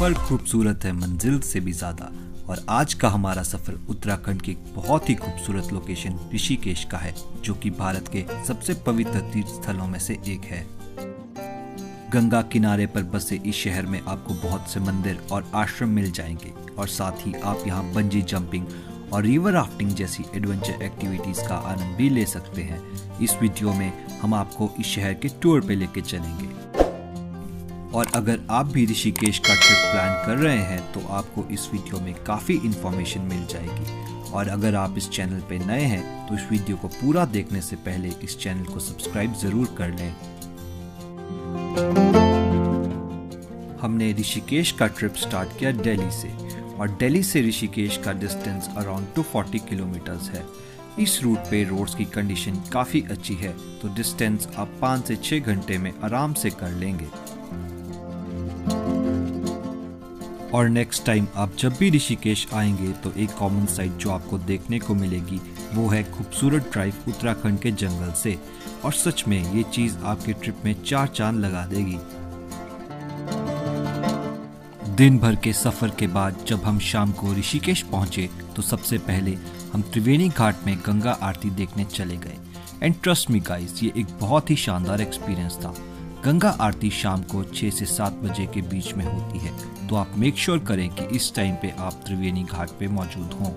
सफ़र खूबसूरत है मंजिल से भी ज़्यादा। और आज का हमारा सफ़र उत्तराखंड की एक बहुत ही खूबसूरत लोकेशन ऋषिकेश का है, जो कि भारत के सबसे पवित्र तीर्थ स्थलों में से एक है। गंगा किनारे पर बसे इस शहर में आपको बहुत से मंदिर और आश्रम मिल जाएंगे, और साथ ही आप यहाँ बंजी जंपिंग और रिवर राफ्टिंग जैसी एडवेंचर एक्टिविटीज़ का आनंद भी ले सकते हैं। इस वीडियो में हम आपको इस शहर के टूर पे लेके चलेंगे। और अगर आप भी ऋषिकेश का ट्रिप प्लान कर रहे हैं तो आपको इस वीडियो में काफ़ी इन्फॉर्मेशन मिल जाएगी। और अगर आप इस चैनल पे नए हैं तो इस वीडियो को पूरा देखने से पहले इस चैनल को सब्सक्राइब ज़रूर कर लें। हमने ऋषिकेश का ट्रिप स्टार्ट किया दिल्ली से, और दिल्ली से ऋषिकेश का डिस्टेंस अराउंड 240 किलोमीटर्स है। इस रूट पे रोड्स की कंडीशन काफ़ी अच्छी है, तो डिस्टेंस आप 5 से 6 घंटे में आराम से कर लेंगे। और नेक्स्ट टाइम आप जब भी ऋषिकेश आएंगे तो एक कॉमन साइट जो आपको देखने को मिलेगी वो है खूबसूरत ड्राइव उत्तराखंड के जंगल से। और सच में ये चीज़ आपके ट्रिप में 4 चांद लगा देगी। दिन भर के सफ़र के बाद जब हम शाम को ऋषिकेश पहुंचे तो सबसे पहले हम त्रिवेणी घाट में गंगा आरती देखने चले गए। एंड ट्रस्ट मी गाइस, ये एक बहुत ही शानदार एक्सपीरियंस था। गंगा आरती शाम को 6 से 7 बजे के बीच में होती है, तो आप मेक श्योर करें कि इस टाइम पे आप त्रिवेणी घाट पे मौजूद हों।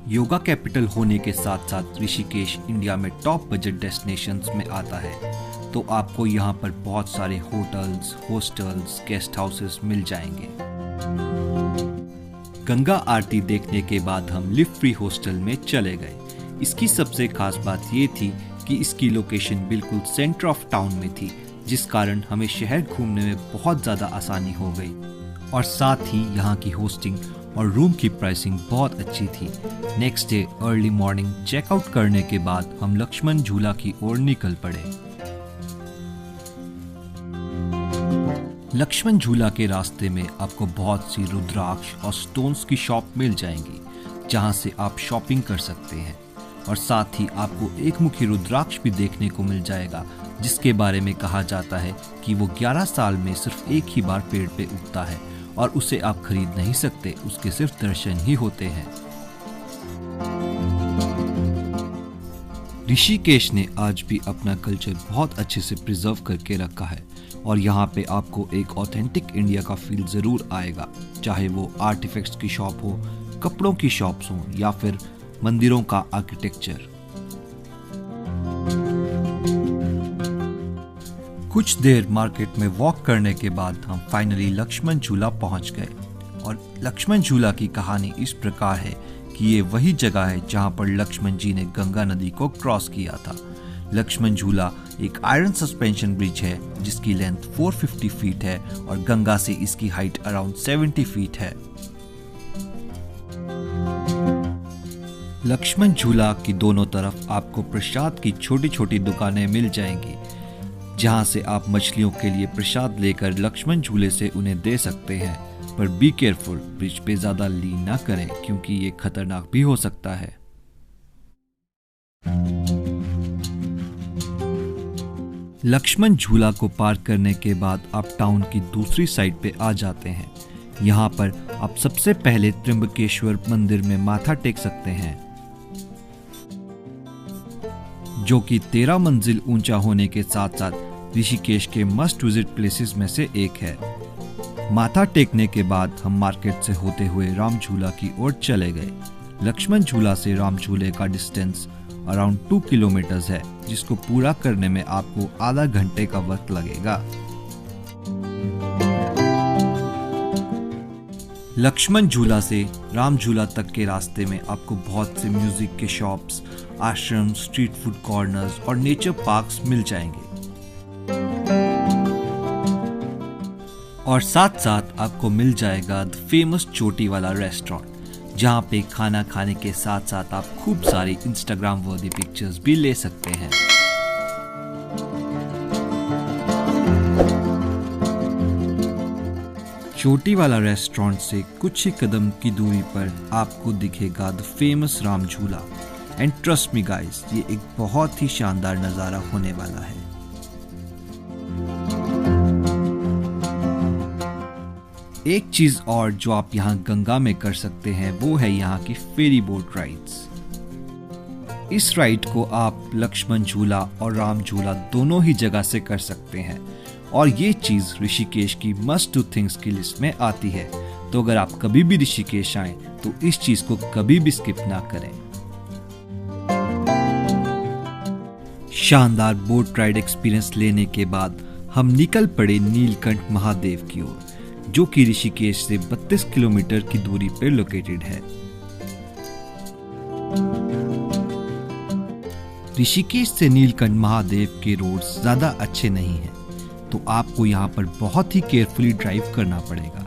योगा कैपिटल होने के साथ साथ ऋषिकेश इंडिया में टॉप बजट डेस्टिनेशंस में आता है, तो आपको यहाँ पर बहुत सारे होटल्स, हॉस्टल्स, गेस्ट हाउसेस मिल जाएंगे। गंगा आरती देखने के बाद हम लिफ्ट फ्री हॉस्टल में चले गए। इसकी सबसे खास बात ये थी कि इसकी लोकेशन बिल्कुल सेंटर ऑफ टाउन में थी, जिस कारण हमें शहर घूमने में बहुत ज़्यादा आसानी हो गई। और साथ ही यहाँ की होस्टिंग और रूम की प्राइसिंग बहुत अच्छी थी। Next day early morning checkout करने के बाद हम लक्ष्मण झूला की ओर निकल पड़े। लक्ष्मण झूला के रास्ते में आपको बहुत सी रुद्राक्ष और स्टोन्स की शॉप मिल जाएंगी, जहाँ से आप शॉपिंग कर सकते हैं। और साथ ही आपको एक मुखी रुद्राक्ष भी देखने को मिल जाएगा, जिसके बारे में कहा जाता है कि वो 11 साल में सिर्फ एक ही बार पेड़ पे उगता है और उसे आप खरीद नहीं सकते, उसके सिर्फ दर्शन ही होते हैं। ऋषिकेश ने आज भी अपना कल्चर बहुत अच्छे से प्रिजर्व करके रखा है, और यहाँ पे आपको एक ऑथेंटिक इंडिया का फील जरूर आएगा, चाहे वो आर्टिफैक्ट्स की शॉप हो, कपड़ों की शॉप्स हो, या फिर मंदिरों का आर्किटेक्चर। कुछ देर मार्केट में वॉक करने के बाद हम फाइनली लक्ष्मण झूला पहुंच गए। और लक्ष्मण झूला की कहानी इस प्रकार है कि ये वही जगह है जहां पर लक्ष्मण जी ने गंगा नदी को क्रॉस किया था। लक्ष्मण झूला एक आयरन सस्पेंशन ब्रिज है जिसकी लेंथ 450 फीट है, और गंगा से इसकी हाइट अराउंड 70 फीट है। लक्ष्मण झूला की दोनों तरफ आपको प्रसाद की छोटी छोटी दुकानें मिल जाएंगी, जहां से आप मछलियों के लिए प्रसाद लेकर लक्ष्मण झूले से उन्हें दे सकते हैं। पर बी केयरफुल, ब्रिज पे ज्यादा लीन ना करें क्योंकि ये खतरनाक भी हो सकता है। लक्ष्मण झूला को पार करने के बाद आप टाउन की दूसरी साइड पे आ जाते हैं। यहाँ पर आप सबसे पहले त्र्यंबकेश्वर मंदिर में माथा टेक सकते हैं, जो कि 13 मंजिल ऊंचा होने के साथ साथ ऋषिकेश के मस्ट विजिट प्लेसेस में से एक है। माथा टेकने के बाद हम मार्केट से होते हुए राम झूला की ओर चले गए। लक्ष्मण झूला से राम झूले का डिस्टेंस अराउंड 2 किलोमीटर्स है, जिसको पूरा करने में आपको आधा घंटे का वक्त लगेगा। लक्ष्मण झूला से राम झूला तक के रास्ते में आपको बहुत से म्यूजिक के शॉप्स, आश्रम, स्ट्रीट फूड कॉर्नर्स और नेचर पार्क्स मिल जाएंगे। और साथ साथ आपको मिल जाएगा द फेमस चोटी वाला रेस्टोरेंट, जहां पे खाना खाने के साथ साथ आप खूब सारी इंस्टाग्राम वर्दी पिक्चर्स भी ले सकते हैं। चोटी वाला रेस्टोरेंट से कुछ ही कदम की दूरी पर आपको दिखेगा द फेमस राम झूला। एंड ट्रस्ट मी गाइस, ये एक बहुत ही शानदार नज़ारा होने वाला है। एक चीज और जो आप यहाँ गंगा में कर सकते हैं वो है यहाँ की फेरी बोट राइड्स। इस राइड को आप लक्ष्मण झूला और राम झूला दोनों ही जगह से कर सकते हैं और ये चीज ऋषिकेश की मस्ट डू थिंग्स की लिस्ट में आती है। तो अगर आप कभी भी ऋषिकेश आएं तो इस चीज को कभी भी स्किप ना करें। शानदार बोट राइड एक्सपीरियंस लेने के बाद हम निकल पड़े नीलकंठ महादेव की ओर, जो कि ऋषिकेश से 32 किलोमीटर की दूरी पर लोकेटेड है। ऋषिकेश से नीलकंठ महादेव के रोड्स ज्यादा अच्छे नहीं हैं, तो आपको यहाँ पर बहुत ही केयरफुली ड्राइव करना पड़ेगा।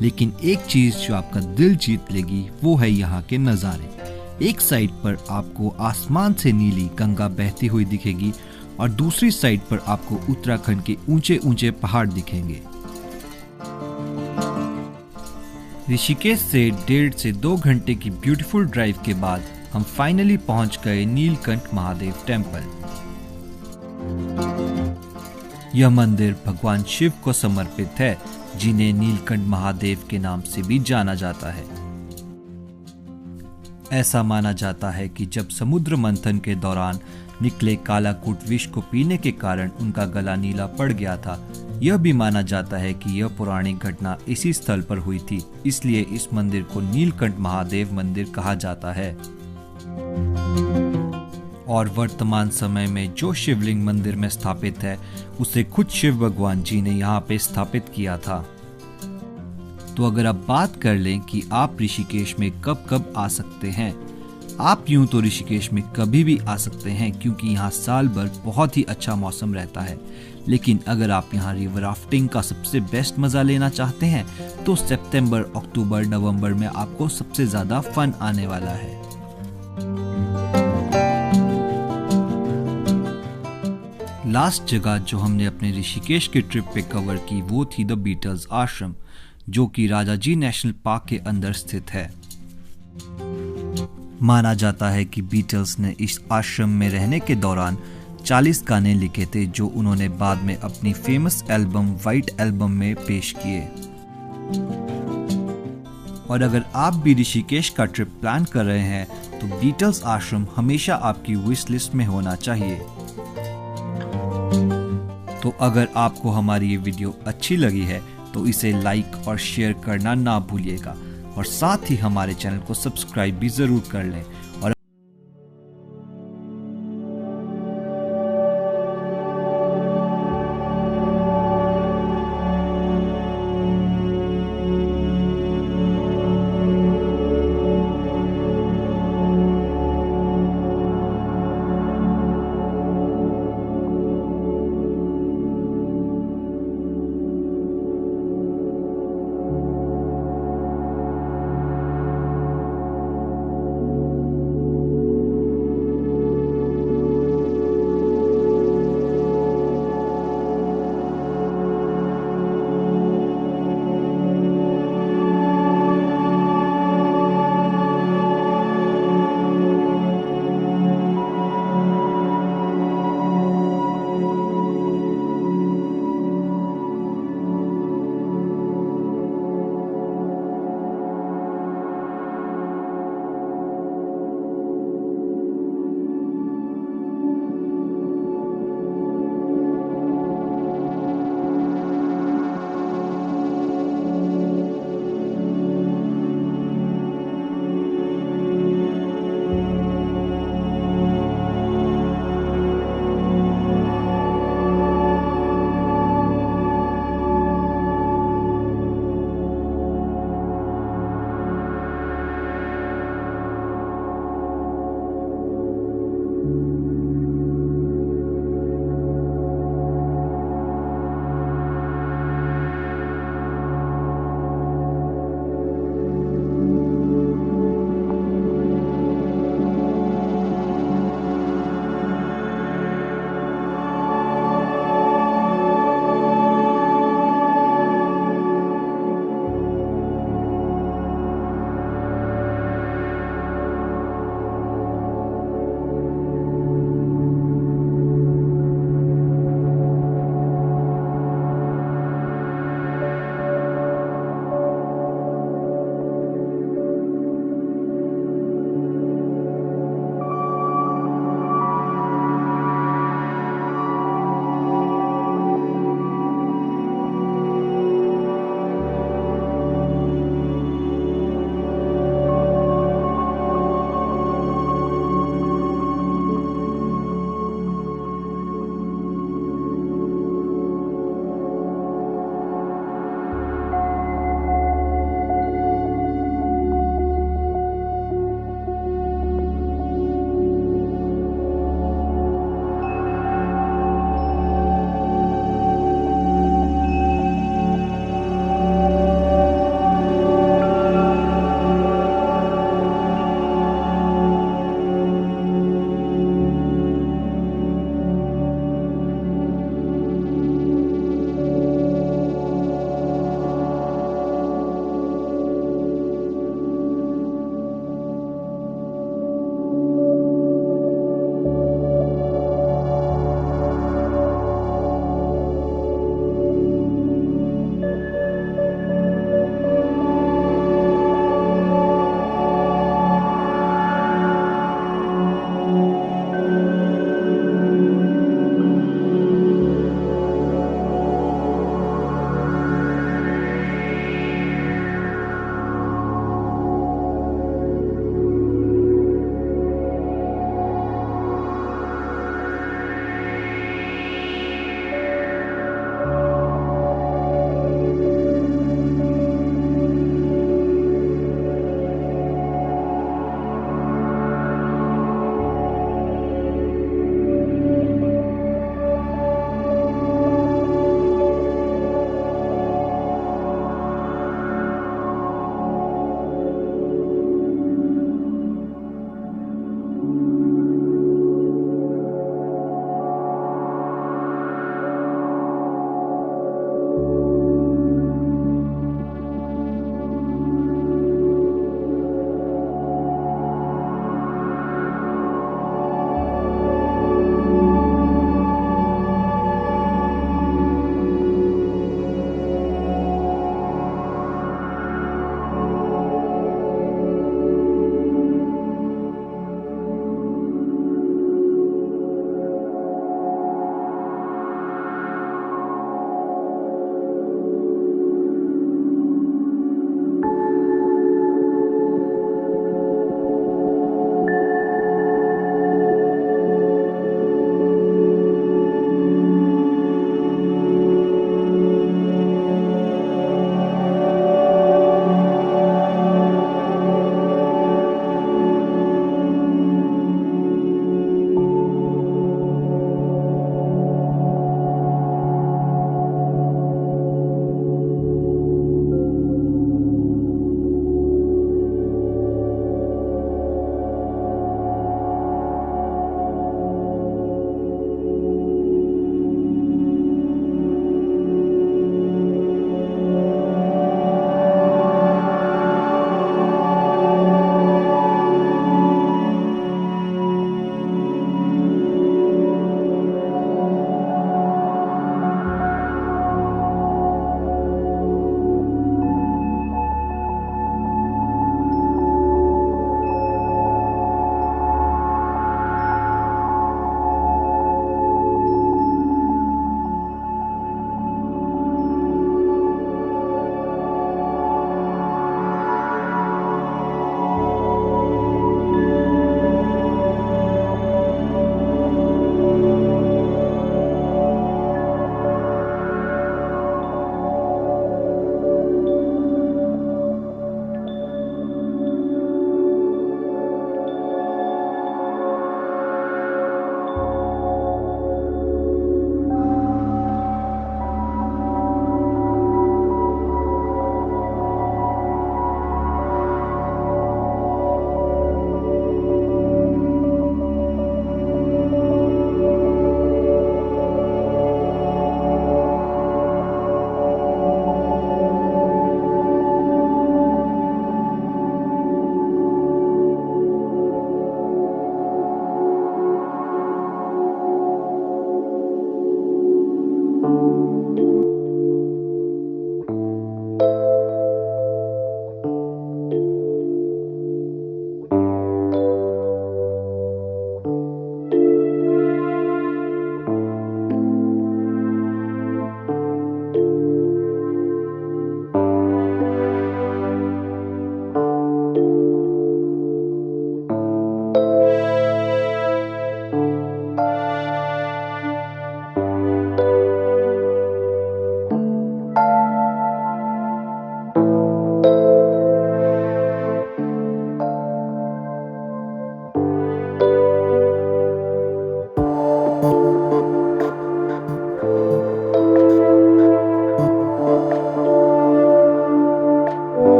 लेकिन एक चीज जो आपका दिल जीत लेगी वो है यहाँ के नज़ारे। एक साइड पर आपको आसमान से नीली गंगा बहती हुई दिखेगी और दूसरी साइड पर आपको उत्तराखंड के ऊंचे ऊंचे पहाड़ दिखेंगे। ऋषिकेश से 1.5 से 2 घंटे की ब्यूटीफुल ड्राइव के बाद हम फाइनली पहुंच गए नीलकंठ महादेव टेम्पल। यह मंदिर भगवान शिव को समर्पित है, जिन्हें नीलकंठ महादेव के नाम से भी जाना जाता है। ऐसा माना जाता है कि जब समुद्र मंथन के दौरान निकले कालाकूट विष को पीने के कारण उनका गला नीला पड़ गया था। यह भी माना जाता है कि यह पौराणिक घटना इसी स्थल पर हुई थी, इसलिए इस मंदिर को नीलकंठ महादेव मंदिर कहा जाता है। और वर्तमान समय में जो शिवलिंग मंदिर में स्थापित है उसे खुद शिव भगवान जी ने यहाँ पे स्थापित किया था। तो अगर आप बात कर लें कि आप ऋषिकेश में कब कब आ सकते हैं, आप यूं तो ऋषिकेश में कभी भी आ सकते हैं क्योंकि यहाँ साल भर बहुत ही अच्छा मौसम रहता है। लेकिन अगर आप यहाँ रिवर राफ्टिंग का सबसे बेस्ट मजा लेना चाहते हैं तो सितंबर, अक्टूबर, नवंबर में आपको सबसे ज्यादा फन आने वाला है। लास्ट जगह जो हमने अपने ऋषिकेश के ट्रिप पे कवर की वो थी द बीटल्स आश्रम, जो कि राजाजी नेशनल पार्क के अंदर स्थित है। माना जाता है कि बीटल्स ने इस आश्रम में रहने के दौरान 40 गाने लिखे थे, जो उन्होंने बाद में अपनी फेमस एल्बम व्हाइट एल्बम में पेश किए। और अगर आप भी ऋषिकेश का ट्रिप प्लान कर रहे हैं तो बीटल्स आश्रम हमेशा आपकी विश लिस्ट में होना चाहिए। तो अगर आपको हमारी ये वीडियो अच्छी लगी है तो इसे लाइक और शेयर करना ना भूलिएगा और साथ ही हमारे चैनल को सब्सक्राइब भी जरूर कर लें।